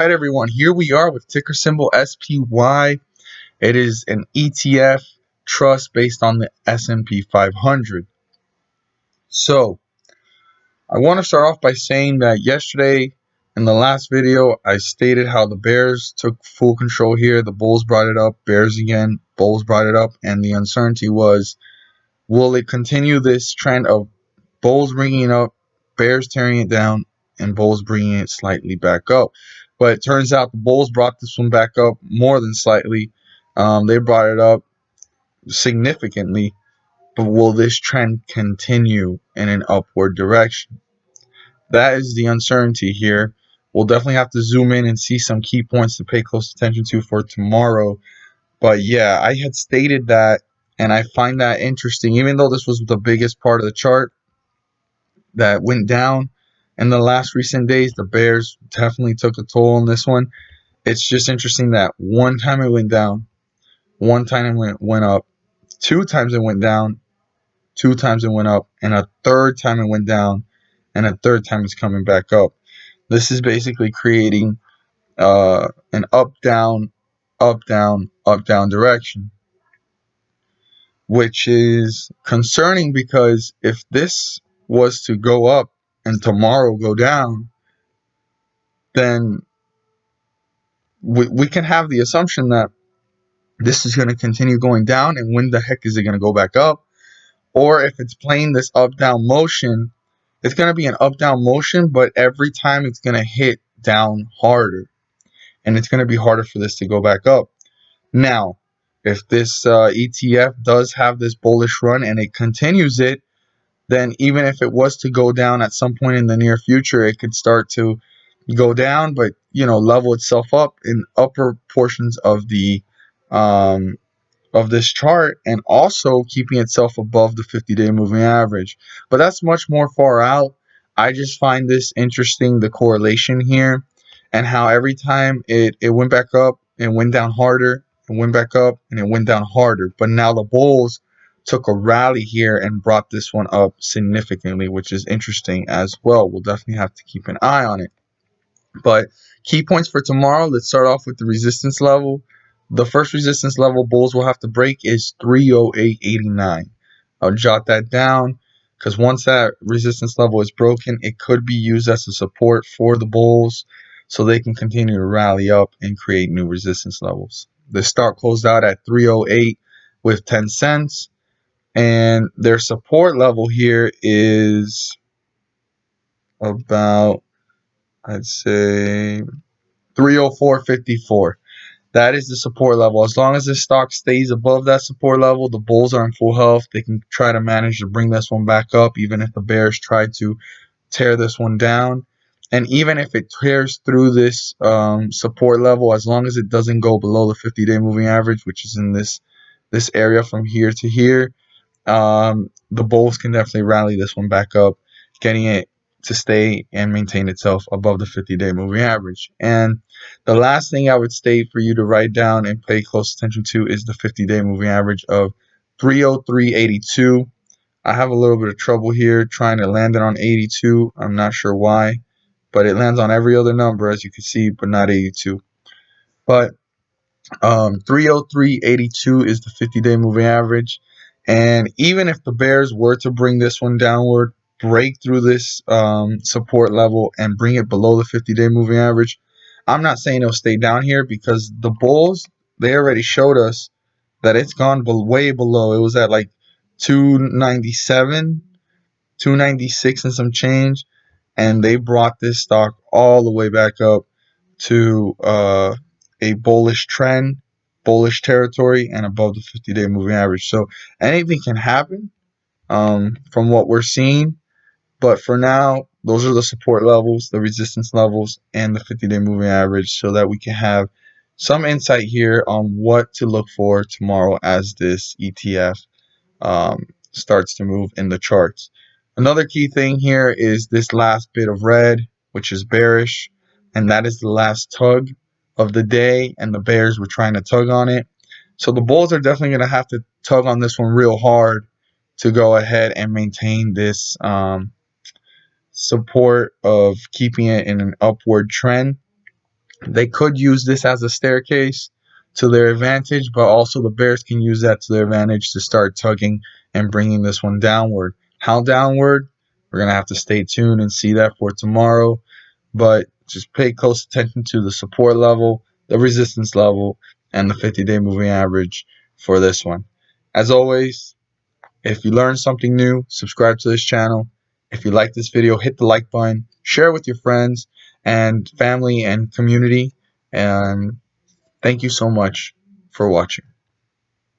All right, everyone, here we are with ticker symbol SPY. It is an ETF trust based on the S&P 500. So I want to start off by saying that yesterday in the last video, I stated how the bears took full control here. The bulls brought it up, bears again, bulls brought it up, and the uncertainty was, will it continue this trend of bulls bringing it up, bears tearing it down, and bulls bringing it slightly back up? But it turns out the bulls brought this one back up more than slightly. They brought it up significantly. But will this trend continue in an upward direction? That is the uncertainty here. We'll definitely have to zoom in and see some key points to pay close attention to for tomorrow. But yeah, I had stated that, and I find that interesting. Even though this was the biggest part of the chart that went down in the last recent days, the bears definitely took a toll on this one. It's just interesting that one time it went down, one time it went up, two times it went down, two times it went up, and a third time it went down, and a third time it's coming back up. This is basically creating an up down, up down, up down direction, which is concerning because if this was to go up and tomorrow go down, then we can have the assumption that this is going to continue going down, and when the heck is it going to go back up? Or if it's playing this up down motion, it's going to be an up down motion, but every time it's going to hit down harder, and it's going to be harder for this to go back up. Now, if this ETF does have this bullish run and it continues it, then even if it was to go down at some point in the near future, it could start to go down, but level itself up in upper portions of this chart, and also keeping itself above the 50-day moving average. But that's much more far out. I just find this interesting, the correlation here, and how every time it went back up and went down harder, and went back up and it went down harder. But now the bulls took a rally here and brought this one up significantly, which is interesting as well. We'll definitely have to keep an eye on it. But key points for tomorrow, let's start off with the resistance level. The first resistance level bulls will have to break is 308.89. I'll jot that down because once that resistance level is broken, it could be used as a support for the bulls so they can continue to rally up and create new resistance levels. The start closed out at 308 with 10 cents, and their support level here is about, I'd say, 304.54. That is the support level. As long as this stock stays above that support level, the bulls are in full health. They can try to manage to bring this one back up, even if the bears try to tear this one down. And even if it tears through this support level, as long as it doesn't go below the 50-day moving average, which is in this area from here to here, the bulls can definitely rally this one back up, getting it to stay and maintain itself above the 50-day moving average. And the last thing I would state for you to write down and pay close attention to is the 50-day moving average of 303.82. I have a little bit of trouble here trying to land it on 82. I'm not sure why, but it lands on every other number, as you can see, but not 82. But 303.82 is the 50-day moving average. And even if the bears were to bring this one downward, break through this support level and bring it below the 50-day moving average, I'm not saying it'll stay down here because the bulls, they already showed us that it's gone way below. It was at like 297, 296 and some change, and they brought this stock all the way back up to a bullish trend, bullish territory, and above the 50-day moving average. So anything can happen from what we're seeing. But for now, those are the support levels, the resistance levels, and the 50-day moving average so that we can have some insight here on what to look for tomorrow as this ETF starts to move in the charts. Another key thing here is this last bit of red, which is bearish, and that is the last tug of the day, and the bears were trying to tug on it. So the bulls are definitely going to have to tug on this one real hard to go ahead and maintain this support of keeping it in an upward trend. They could use this as a staircase to their advantage, but also the bears can use that to their advantage to start tugging and bringing this one downward. How downward? We're going to have to stay tuned and see that for tomorrow, but just pay close attention to the support level, the resistance level, and the 50-day moving average for this one. As always, if you learned something new, subscribe to this channel. If you like this video, hit the like button, share it with your friends and family and community. And thank you so much for watching.